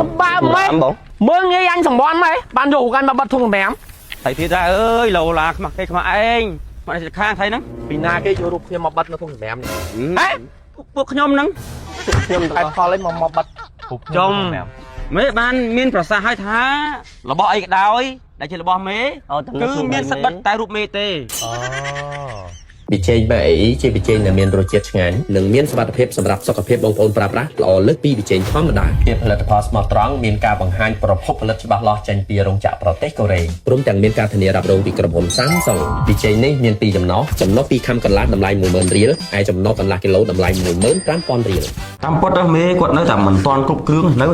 ba mấy mưa nghe anh sòng bón mấy ban rủกันมาบัดทุ่งแหม thầy thì ra ơi lầu là mặc cái mà anh mà khang thấy nắng ปีหน้าគេយករូបខ្ញុំមកបាត់នៅทุ่งแหมនេះហេ ពួកខ្ញុំហ្នឹង ខ្ញុំតែផលឲ្យមកបាត់រូប ចំមេបានមានប្រសាសន៍ឲ្យថារបស់អីក៏ដោយដែលជារបស់មេគឺមានសិទ្ធិបិទតែរូបមេទេ ប៊ីចេងបែអីជាប៊ីចេងដែលមានរសជាតិឆ្ងាញ់និងមានសុវត្ថិភាពសម្រាប់សុខភាពបងប្អូនប្រើប្រាស់ល្អលើសពីប៊ីចេងធម្មតាភាពផលិតផលស្មោះត្រង់មានការបង្ហាញប្រភពផលិតច្បាស់លាស់ចេញពីរោងចក្រប្រទេសកូរ៉េព្រមទាំងមានការធានារ៉ាប់រងពីក្រុមហ៊ុន Samsung ប៊ីចេងនេះមាន2ចំណុះ2ខាំកន្លះតម្លៃ 10000 រៀលហើយចំណុះកន្លះគីឡូតម្លៃ 15000 រៀល តាមពិតទៅមេគាត់នៅតែមិនទាន់គ្រប់គ្រឿងនៅ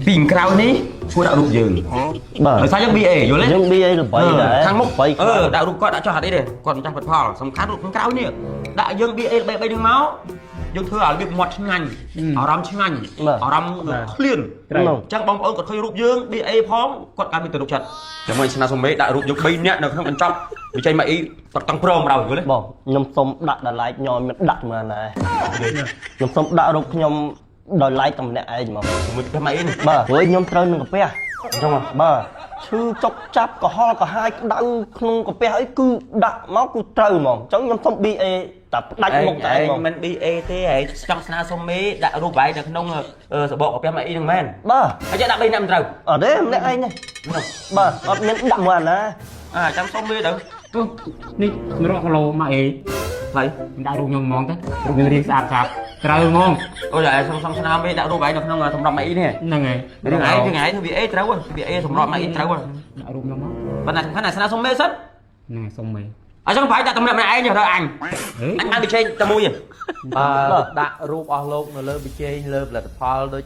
ពីក្រៅនេះគួរដាក់រូបយើងបាទដោយសារយើង BA យល់ទេយើង BA ទៅ3ដែរខាងមុខដាក់រូបគាត់ដាក់ចោះអត់អីទេគាត់មិនចាំផលសំខាន់រូបខាងក្រៅនេះដាក់យើង BA 3ហ្នឹងមកយើងធ្វើឲ្យរបៀបមាត់ឆ្ងាញ់អារម្មណ៍ឆ្ងាញ់អារម្មណ៍ឃ្លានអញ្ចឹងបងប្អូនគាត់ឃើញរូបយើង BA ផងគាត់កាន់មានទៅរូបចិត្តជាមួយឆ្នាំសុំមេដាក់រូបយើង3នាក់នៅក្នុងកញ្ចប់វិជ័យមកអ៊ីគាត់តាំងព្រមដល់យល់ទេបងខ្ញុំសុំដាក់ដល់ like ញយមិនដាក់មកណាខ្ញុំសុំដាក់រូបខ្ញុំដោយ like តែម្នាក់ឯងមកមួយតែមកអ៊ីនេះបាទព្រោះខ្ញុំត្រូវនឹងកាពះអញ្ចឹងបាទឈឺចុកចាប់កុហលក៏ហាយក្តៅក្នុងកាពះអីគឺដាក់មកគឺត្រូវហ្មងអញ្ចឹងខ្ញុំសុំ BA តែផ្ដាច់មុខតែឯងមិន BA ទេហើយចង់ស្នើសុំមេដាក់រូបបាយនៅក្នុងសបកកាពះមកអ៊ីហ្នឹងមែនបាទហើយចេះដាក់3នាក់មិនត្រូវអត់ទេម្នាក់ឯងទេបាទអត់មានដាក់មួយអាណាចាំសុំមេទៅនេះសម្រាប់គីឡូមកអីហើយដាក់រូបខ្ញុំហ្មងទៅរូបយើងរៀងស្អាតស្អាតត្រូវហ្មងអូយសុំស្នាមមេដាក់រូបបាយនៅក្នុងសម្រាប់មកអ៊ីនេះហ្នឹងហើយរឿងឯងធ្វើ VA ត្រូវ VA សម្រាប់មកអ៊ីត្រូវដាក់រូបខ្ញុំមកប៉ុន្តែសំខាន់ណាស្នើសុំមេសិនហ្នឹងសុំមេអញ្ចឹងបាយដាក់តម្រាប់ម្នាក់ឯងទៅអញបានបិជែងតែមួយដាក់រូបអស់លោកនៅលើប៊ីចេងលើផលិតផលដូច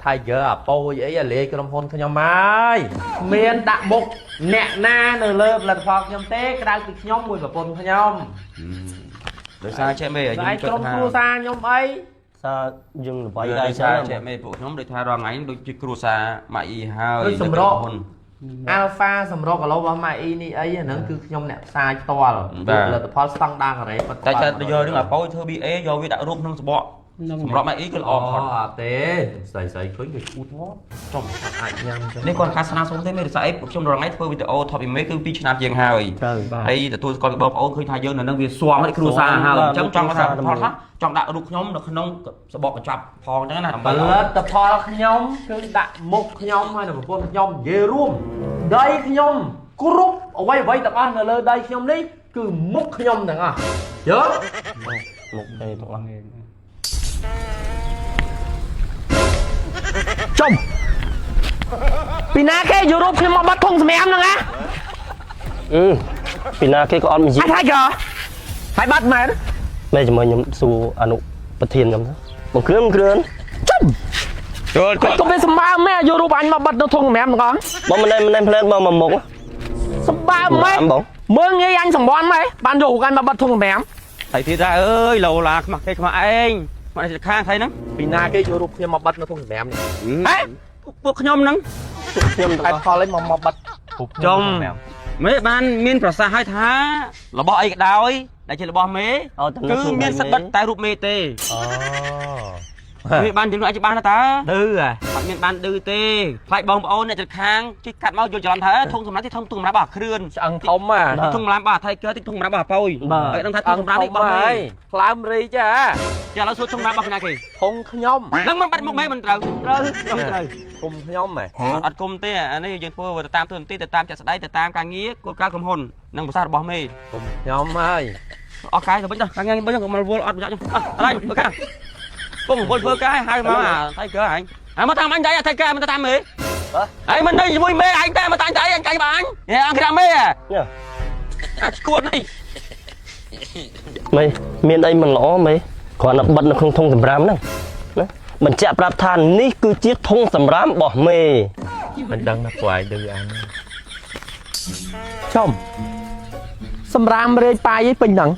Tiger អាប៉ូយអីលេក្រុមហ៊ុនខ្ញុំហើយមានដាក់មុខអ្នកណានៅលើផលិតផលខ្ញុំទេក្រៅពីខ្ញុំមួយប្រពន្ធខ្ញុំដោយសារចេះមេយើងក្រុមគ្រួសារខ្ញុំអីសារយើងល្បីដែរចេះមេពួកខ្ញុំដូចថារងថ្ងៃដូចជាគ្រួសារម៉ាអ៊ីហើយសម្រកAlpha សម្រកគីឡូរបស់ម៉ាអ៊ីនេះអីហ្នឹងគឺខ្ញុំអ្នកផ្សាយផ្ទាល់ផលិតផលស្តង់ដារកូរ៉េតែយករឿងអាប៉ូយធ្វើ BA យកវាដាក់រូបក្នុងសបកសម្រាប់ម៉ាអ៊ីគឺល្អផុតអត់ទេស្រីឃើញវាឈួតមកចំអាចញ៉ាំនេះគាត់ខាស្នាសុំទេមេរិស័យខ្ញុំរងថ្ងៃធ្វើវីដេអូ Top Image គឺ2ឆ្នាំជាងហើយហើយទទួលស្គាល់ពីបងប្អូនឃើញថាយើងនៅនឹងវាស្វងឲ្យគ្រួសារហើយអញ្ចឹងចង់ថាផលថាចង់ដាក់រូបខ្ញុំនៅក្នុងសបកកញ្ចប់ផងអញ្ចឹងណាផលិតផលខ្ញុំគឺដាក់មុខខ្ញុំហើយនៅប្រពន្ធខ្ញុំនិយាយរួមដៃខ្ញុំគ្រប់អ្វីទាំងអស់នៅលើដៃខ្ញុំនេះគឺមុខខ្ញុំទាំងអស់យល់មុខដៃទាំងអស់ចំពីណាគេយករូបខ្ញុំមកបាត់ធុងសម្រាមហ្នឹងណាពីណាគេក៏អត់មានហើយក៏ហើយបាត់មែនមេជាមួយខ្ញុំសួរអនុប្រធានខ្ញុំទៅបង្គ្រឿនចំចូលក៏វាសម្បើមែយករូបអញមកបាត់នៅធុងសម្រាមទាំងអស់បងមិនផ្លែនបងមកមុខសម្បើមែមើលងាយអញសម្បន់មែបានយកកាន់មកបាត់ធុងសម្រាមថៃទីថាអើយឡូឡាខ្មាស់គេខ្មាស់ឯងមកខាងថៃហ្នឹងពីណាគេយករូបខ្ញុំមកបាត់នៅធុងសម្រាមនេះហេពួកខ្ញុំហ្នឹងខ្ញុំតែផលឲ្យមកបាត់ចំមេបានមានប្រសាសន៍ឲ្យថារបស់អីក៏ដោយដែលជារបស់មេគឺមានសិទ្ធិបិទតែរូបមេទេមេបានជំនួយច្បាស់ណាស់តើឌឺអត់មានបានឌឺទេខ្លាចបងប្អូនអ្នកជិតខាងជិះកាត់មកយល់ច្រឡំថាធុងសម្រាប់ទីធុងសម្រាប់របស់គ្រឿនឆ្អឹងធំធុងសម្រាប់របស់ថៃកើទីធុងសម្រាប់របស់ប៉ោយហើយដឹងថាធុងសម្រាប់នេះរបស់មេខ្លើមរីចាឥឡូវសួរធុងសម្រាប់របស់ណាគេធុងខ្ញុំហ្នឹងមិនបាត់មុខមេមិនត្រូវគុំខ្ញុំអត់គុំទេអានេះយើងធ្វើទៅតាមទូនទីទៅតាមចាក់ស្ដីទៅតាមការងារគោលការណ៍ក្រុមហ៊ុននិងភាសារបស់មេគុំខ្ញុំហើយអស់កាយទៅវិញទៅការងារវិញក៏មកវល់អត់ប្រយោជន៍អត់ធ្វើការពុំវល់ធ្វើការឲ្យហៅមកថៃកើអញមកតាមអញដែរថៃកើមិនតាមមេហើយមិននៅជាមួយមេអញតែមកតាំងតែអញកាញ់បងអញអង្គក្រាមេអាឈួតនេះមេមានអីមិនល្អមេគ្រាន់តែបិទនៅក្នុងធុងសម្រាមហ្នឹងណាបញ្ជាក់ប្រាប់ថានេះគឺជាធុងសម្រាមរបស់មេមិនដឹងណាពួកឯងឌឺអានចំសម្រាមរេប៉ាយឯងពេញហ្នឹង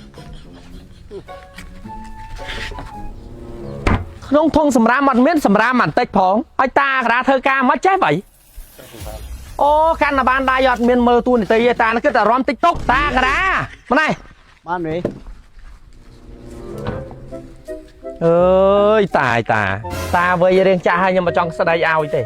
ក្នុងធុងសម្រាមអត់មានសម្រាមបន្តិចផងឲ្យតាកដាធ្វើការមិនចេះបីអូកាន់តែបានដៃអត់មានមើលទូនីតិទេតាគិតតែរំ TikTok តាកដាម៉ណែបានទេ เอ้ยตาเวยเรียงจ่าให้ยังมาจองสดายเอาอีเต้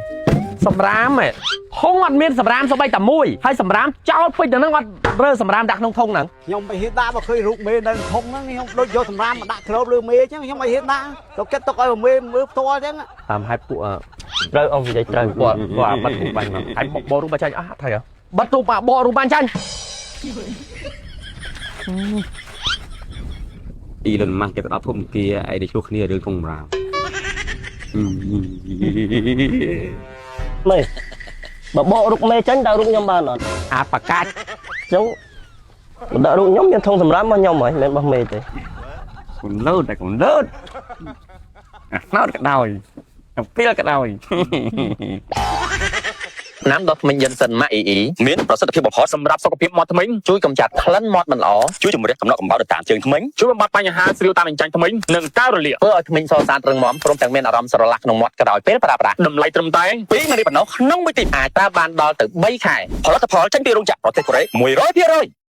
สำรามอ่ะห้องอันเมียนสำรามสบายแต่มุ้ยให้สำรามเจ้าไปแต่นั่งวัดเรือสำรามดักนงทงหนัง ខ្ញុំไปเฮ็ดដាបើឃើញរូបមេនៅធំហ្នឹងខ្ញុំដូចយកសម្រាមមកដាក់ធ្លោបលើមេអញ្ចឹងខ្ញុំไปเฮ็ดដាទៅគិតទុកឲ្យមេមើលផ្ទាល់អញ្ចឹង ทำให้ពួកត្រូវអង្គនិយាយត្រូវគាត់បាត់រូបបាញ់មកហើយបករូបបាញ់ចាញ់អស់ថៃបាត់រូបបករូបបាញ់ចាញ់ อีเดินมาเก็บเอาทุ่มเกียร์ไอ้เด็กชั่วนี้เรื่องทงราม ไม่บอรุกเมย์จันดาวรุกยมบานอ่ะ អាបកាច់ จังดาวรุกยมยังทงสำรับมันยมไหมแม่บะเมย์เต้ คนเลิศแต่คนเลิศน่าจะได้เปรี้ยวก็ได้ น้ำดอกมันยันสันมาอีมีนประสิทธิภาพพอสำหรับสุขภาพมอดทมิงช่วยกำจัดคลั่นมอดมันอ๋อช่วยจุ่มเรียกกำลังกำบัดต่างเชิงทมิงช่วยบำบัดปัญหาสิวตาเป็นจังทมิง1 9 เหลี่ยเพื่อทมิงโซซานเริงหมอมพร้อมแต่งเมนอารมณ์สระลักนงมอดกระดอยเป็นประดำไหลตรมตายปีมันได้ปนน้องไม่ติดอาตาบานดอลตึกใบไข่พอรัฐพอจังตีรงจักรประเทศโคเรมวย100%เลย